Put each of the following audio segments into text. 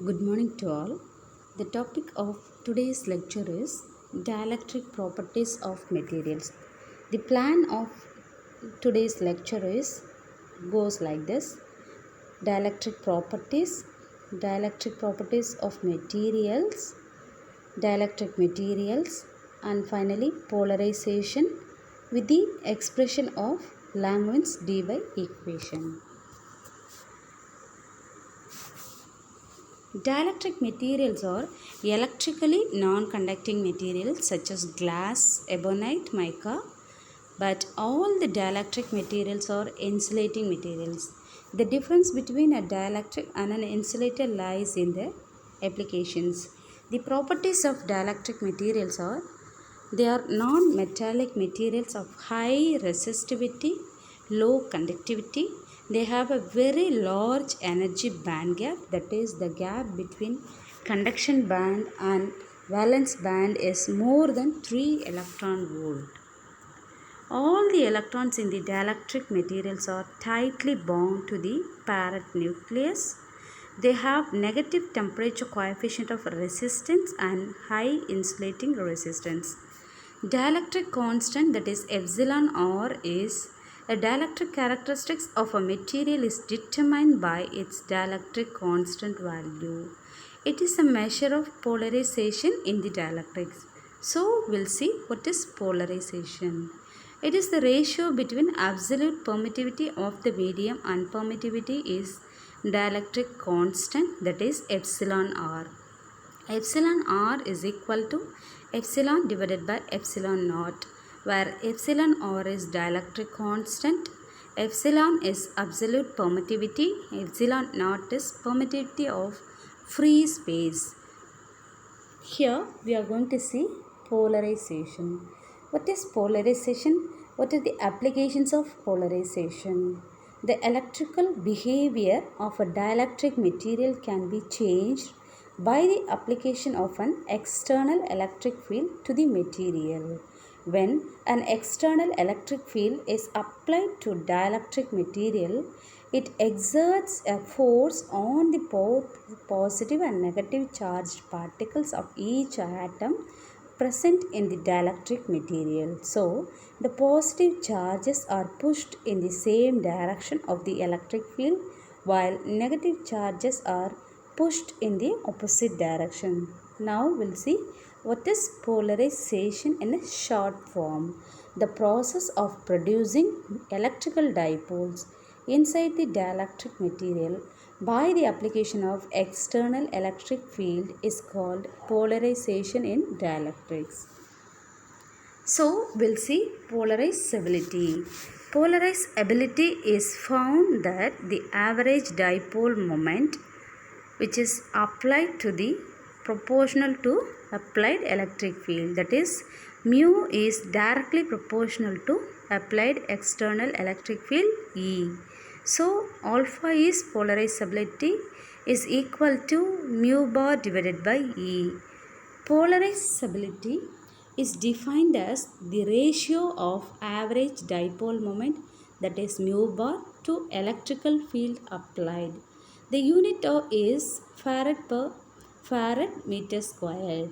Good morning to all. The topic of today's lecture is dielectric properties of materials. The plan of today's lecture is goes like this: dielectric properties of materials, dielectric materials, and finally polarization with the expression of Langevins dy equation. Dielectric materials are electrically non-conducting materials such as glass, ebonite, mica, but all the dielectric materials are insulating materials. The difference between a dielectric and an insulator lies in the applications. The properties of dielectric materials are: they are non-metallic materials of high resistivity, low conductivity. They have a very large energy band gap, that is, the gap between conduction band and valence band is more than 3 electron volt. All the electrons in the dielectric materials are tightly bound to the parent nucleus. They have negative temperature coefficient of resistance and high insulating resistance. Dielectric constant, that is epsilon r, is a dielectric characteristics of a material is determined by its dielectric constant value. It is a measure of polarization in the dielectrics. So we'll see what is polarization. It is the ratio between absolute permittivity of the medium and permittivity is dielectric constant, that is epsilon r. Epsilon r is equal to epsilon divided by epsilon naught, where epsilon r is dielectric constant, epsilon is absolute permittivity, epsilon naught is permittivity of free space. Here we are going to see polarization. What is polarization? What are the applications of polarization? The electrical behavior of a dielectric material can be changed by the application of an external electric field to the material. When an external electric field is applied to dielectric material, it exerts a force on the both positive and negative charged particles of each atom present in the dielectric material. So, the positive charges are pushed in the same direction of the electric field, while negative charges are pushed in the opposite direction. Now, we'll see what is polarization in a short form. The process of producing electrical dipoles inside the dielectric material by the application of external electric field is called polarization in dielectrics. So, we'll see polarizability. Polarizability is found that the average dipole moment which is applied to the proportional to applied electric field, that is mu is directly proportional to applied external electric field E. So alpha is polarizability is equal to mu bar divided by E. Polarizability is defined as the ratio of average dipole moment, that is mu bar, to electrical field applied. The unit is farad per farad meter square.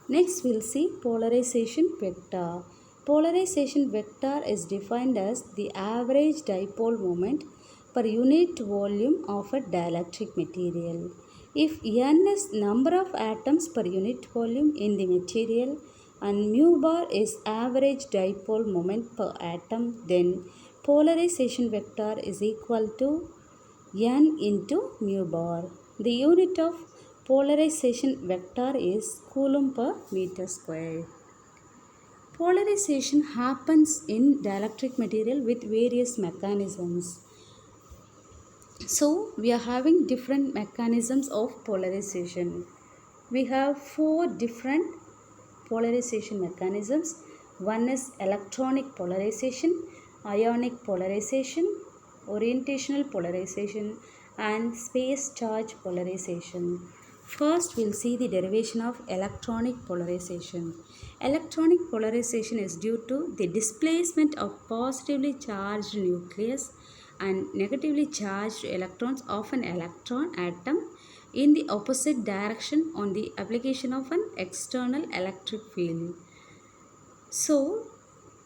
Next we'll see polarization vector. Polarization vector is defined as the average dipole moment per unit volume of a dielectric material. If n is number of atoms per unit volume in the material and mu bar is average dipole moment per atom, then polarization vector is equal to n into mu bar. The unit of polarization vector is coulomb per meter square. Polarization happens in dielectric material with various mechanisms. So, we are having different mechanisms of polarization. We have 4 different polarization mechanisms. One is electronic polarization, ionic polarization, orientational polarization, and space charge polarization. First, we'll see the derivation of electronic polarization. Electronic polarization is due to the displacement of positively charged nucleus and negatively charged electrons of an electron atom in the opposite direction on the application of an external electric field. So,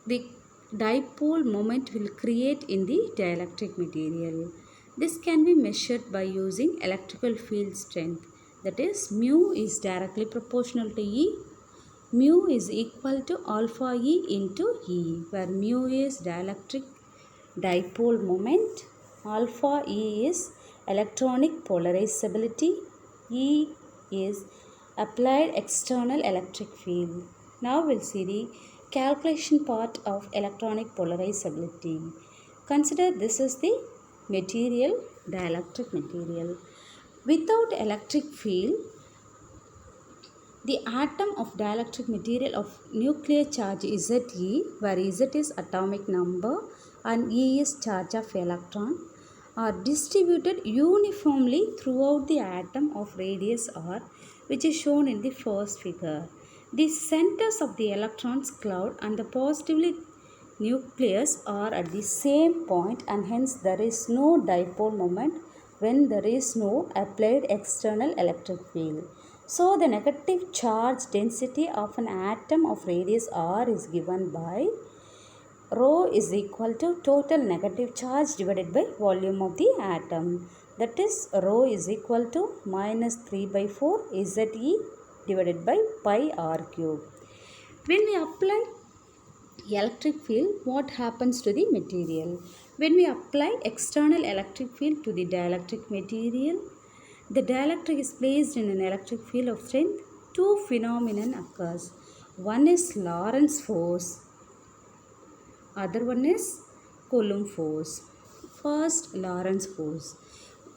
the dipole moment will create in the dielectric material. This can be measured by using electrical field strength. That is, mu is directly proportional to E. Mu is equal to alpha E into E, where mu is dielectric dipole moment, alpha E is electronic polarizability, E is applied external electric field. Now we'll see the calculation part of electronic polarizability. Consider this is the material, dielectric material. Without electric field, the atom of dielectric material of nuclear charge Ze, where Z is atomic number and E is charge of electron, are distributed uniformly throughout the atom of radius r, which is shown in the first figure. The centers of the electrons cloud and the positively nucleus are at the same point, and hence there is no dipole moment when there is no applied external electric field. So the negative charge density of an atom of radius r is given by rho is equal to total negative charge divided by volume of the atom. That is, rho is equal to minus 3 by 4 Ze divided by pi r cube. When we apply electric field, what happens to the material? When we apply external electric field to the dielectric material, the dielectric is placed in an electric field of strength. Two phenomena occurs. One is Lorentz force, other one is Coulomb force. First, Lorentz force.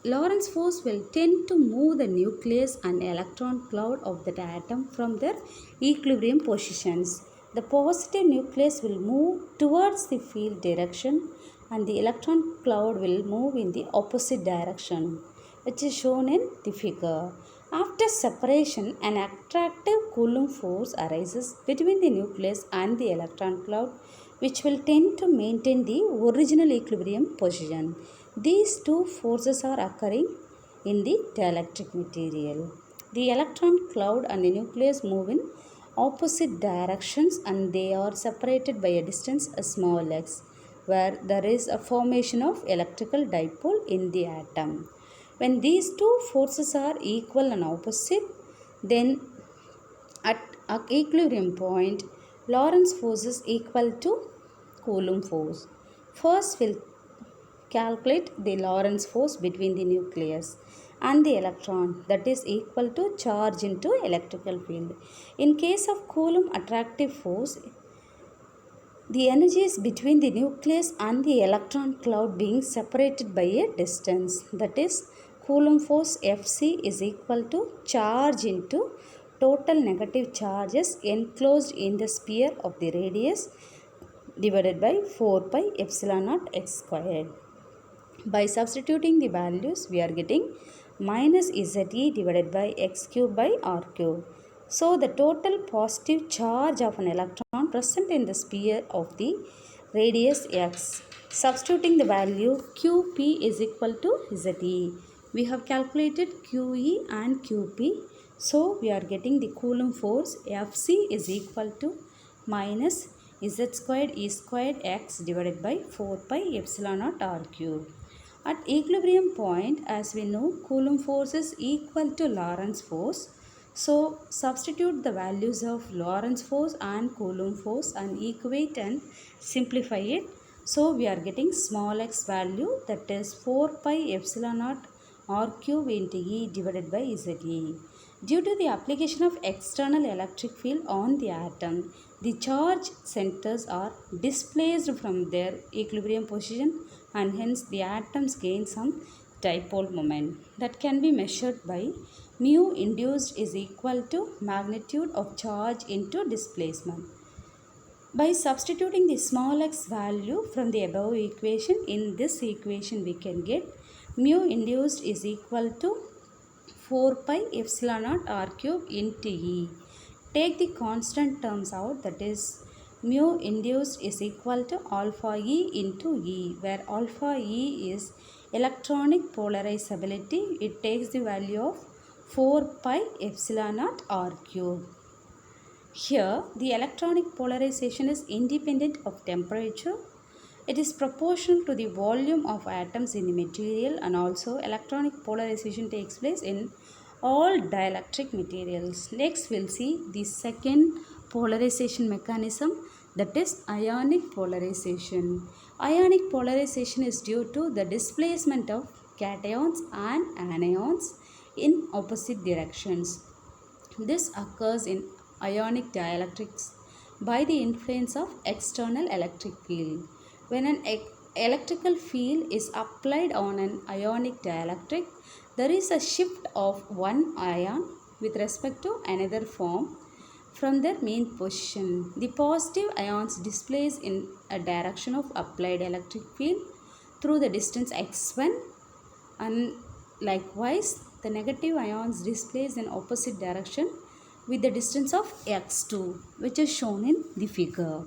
Lorentz force will tend to move the nucleus and electron cloud of that atom from their equilibrium positions. The positive nucleus will move towards the field direction and the electron cloud will move in the opposite direction, which is shown in the figure. After separation, an attractive Coulomb force arises between the nucleus and the electron cloud, which will tend to maintain the original equilibrium position. These two forces are occurring in the dielectric material. The electron cloud and the nucleus move in opposite directions and they are separated by a distance small x, where there is a formation of electrical dipole in the atom. When these two forces are equal and opposite, then at equilibrium point, Lorentz force is equal to Coulomb force. First, we'll calculate the Lorentz force between the nucleus and the electron, that is equal to charge into electrical field. In case of Coulomb attractive force, the energy is between the nucleus and the electron cloud being separated by a distance, that is Coulomb force Fc is equal to charge into total negative charges enclosed in the sphere of the radius divided by 4 pi epsilon naught x squared. By substituting the values, we are getting minus Ze divided by x cube by r cube. So the total positive charge of an electron present in the sphere of the radius x. Substituting the value Qp is equal to Ze. We have calculated Qe and Qp. So we are getting the Coulomb force Fc is equal to minus Z squared E squared x divided by 4 pi epsilon naught r cube. At equilibrium point, as we know, Coulomb force is equal to Lorentz force. So substitute the values of Lorentz force and Coulomb force and equate and simplify it. So we are getting small x value, that is 4 pi epsilon naught r cube into E divided by Ze. Due to the application of external electric field on the atom, the charge centers are displaced from their equilibrium position and hence the atoms gain some dipole moment that can be measured by mu induced is equal to magnitude of charge into displacement. By substituting the small x value from the above equation, in this equation we can get mu induced is equal to 4 pi epsilon naught r cube into E. Take the constant terms out, that is mu induced is equal to alpha E into E, where alpha E is electronic polarizability. It takes the value of 4 pi epsilon naught R cube. Here, the electronic polarization is independent of temperature. It is proportional to the volume of atoms in the material, and also electronic polarization takes place in all dielectric materials. Next, we'll see the second polarization mechanism, that is ionic polarization. Ionic polarization is due to the displacement of cations and anions in opposite directions. This occurs in ionic dielectrics by the influence of external electric field. When an electrical field is applied on an ionic dielectric, there is a shift of one ion with respect to another form from their main position. The positive ions displace in a direction of applied electric field through the distance x1, and likewise the negative ions displace in opposite direction with the distance of x2, which is shown in the figure.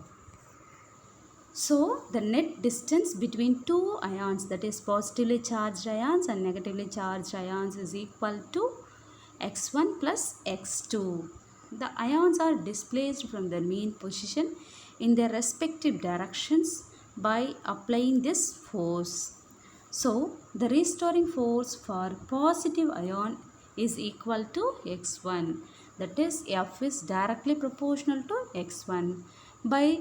So, the net distance between two ions, that is positively charged ions and negatively charged ions, is equal to x1 plus x2. The ions are displaced from their mean position in their respective directions by applying this force. So, the restoring force for positive ion is equal to x1, that is F is directly proportional to x1. By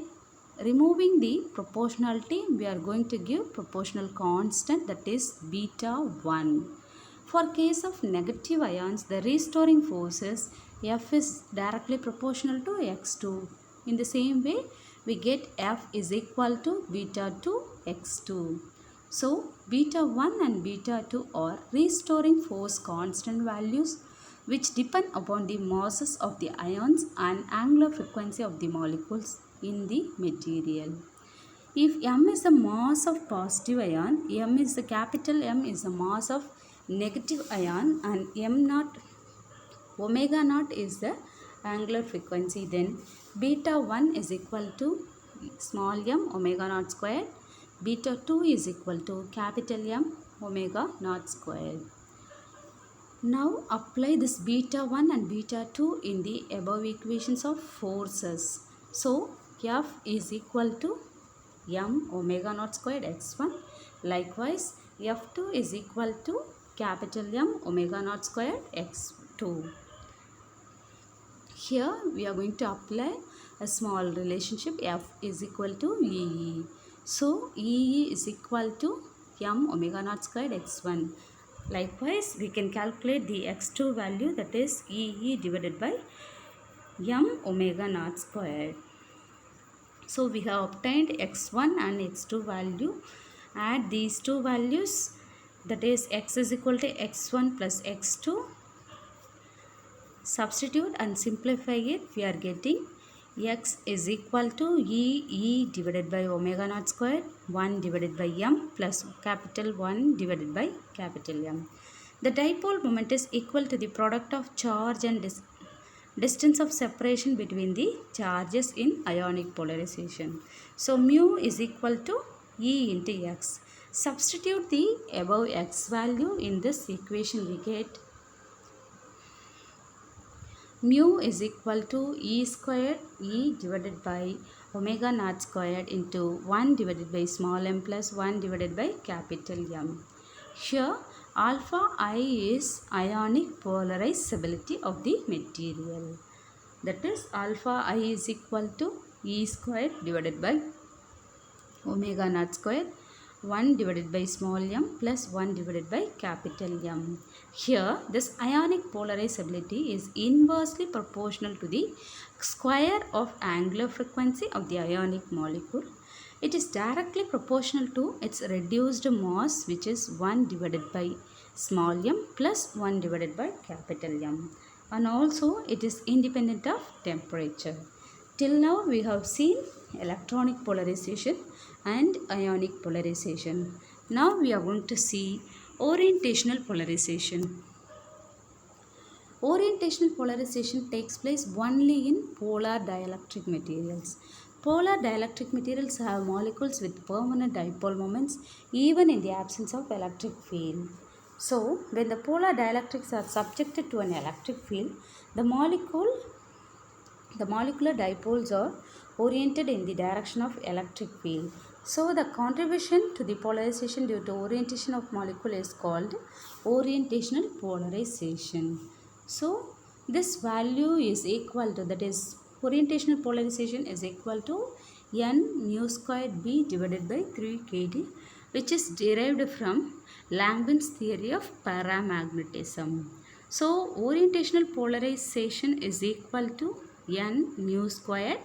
removing the proportionality, we are going to give proportional constant, that is beta 1. For case of negative ions, the restoring force is F is directly proportional to x2. In the same way, we get F is equal to beta 2 x2. So, beta 1 and beta 2 are restoring force constant values which depend upon the masses of the ions and angular frequency of the molecules in the material. If M is the mass of positive ion, capital M is the mass of negative ion, and M naught, omega naught is the angular frequency, then beta 1 is equal to small m omega naught squared, beta 2 is equal to capital M omega naught squared. Now apply this beta 1 and beta 2 in the above equations of forces. So F is equal to m omega naught squared x1. Likewise, F2 is equal to capital M omega naught squared x2. Here we are going to apply a small relationship, F is equal to EE. So EE is equal to m omega naught squared x1. Likewise, we can calculate the x2 value, that is EE divided by m omega naught squared. So we have obtained x1 and x2 value. Add these two values, that is x is equal to x1 plus x2. Substitute and simplify it. We are getting x is equal to EE divided by omega naught squared 1 divided by m plus capital 1 divided by capital M. The dipole moment is equal to the product of charge and distance of separation between the charges in ionic polarization. So mu is equal to E into x. Substitute the above x value in this equation. We get mu is equal to E squared E divided by omega naught squared into 1 divided by small m plus 1 divided by capital M. Here alpha I is ionic polarizability of the material. That is alpha I is equal to E squared divided by omega naught squared 1 divided by small m plus 1 divided by capital M. Here this ionic polarizability is inversely proportional to the square of angular frequency of the ionic molecule. It is directly proportional to its reduced mass, which is 1 divided by small m plus 1 divided by capital M, and also it is independent of temperature. Till now we have seen electronic polarization and ionic polarization. Now we are going to see orientational polarization. Orientational polarization takes place only in polar dielectric materials. Polar dielectric materials have molecules with permanent dipole moments even in the absence of electric field. So, when the polar dielectrics are subjected to an electric field, the molecular dipoles are oriented in the direction of electric field. So, the contribution to the polarization due to orientation of molecule is called orientational polarization. So, this value is equal to, that is, orientational polarization is equal to n mu squared b divided by 3 kT, which is derived from Langevins theory of paramagnetism. So, orientational polarization is equal to n mu squared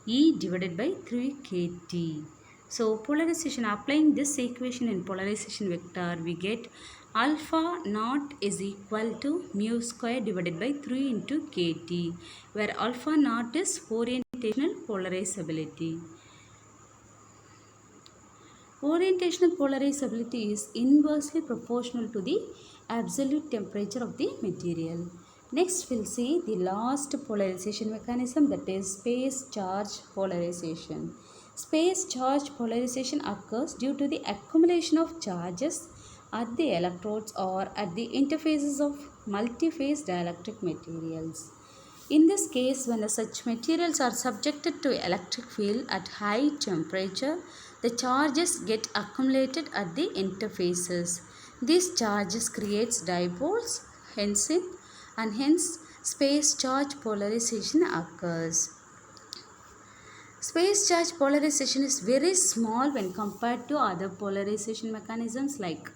E divided by 3 kT. So, polarization, applying this equation in polarization vector, we get alpha naught is equal to mu square divided by 3 into kT, where alpha naught is orientational polarizability. Orientational polarizability is inversely proportional to the absolute temperature of the material. Next, we'll see the last polarization mechanism, that is space charge polarization. Space charge polarization occurs due to the accumulation of charges at the electrodes or at the interfaces of multi-phase dielectric materials. In this case, when such materials are subjected to electric field at high temperature, the charges get accumulated at the interfaces. These charges creates dipoles, hence space charge polarization occurs. Space charge polarization is very small when compared to other polarization mechanisms like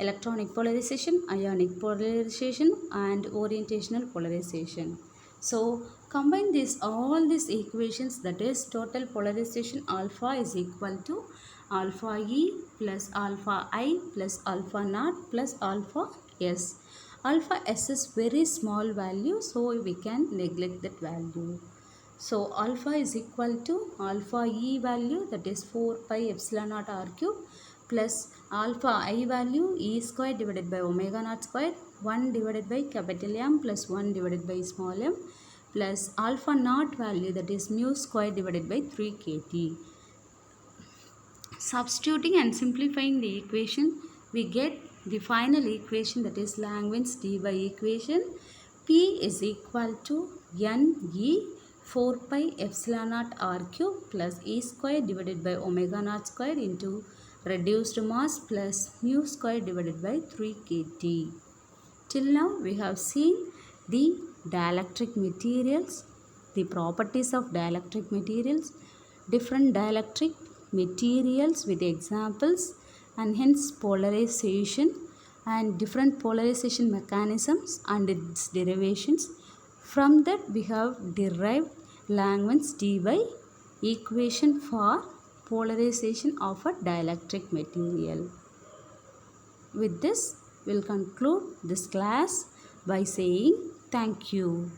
electronic polarization, ionic polarization, and orientational polarization. So, combine all these equations, that is total polarization alpha is equal to alpha E plus alpha I plus alpha naught plus alpha S. Alpha S is very small value, so we can neglect that value. So, alpha is equal to alpha E value, that is 4 pi epsilon naught r cube, plus alpha I value E square divided by omega naught square, 1 divided by capital M plus 1 divided by small m, plus alpha naught value, that is mu square divided by 3 kT. Substituting and simplifying the equation, we get the final equation, that is Langevins dy equation. P is equal to Ne 4 pi epsilon naught r cube plus E square divided by omega naught square into reduced mass plus mu square divided by 3 kT. Till now we have seen the dielectric materials, the properties of dielectric materials, different dielectric materials with examples, and hence polarization and different polarization mechanisms and its derivations. From that we have derived Langevins dy equation for polarization of a dielectric material. With this, we'll conclude this class by saying thank you.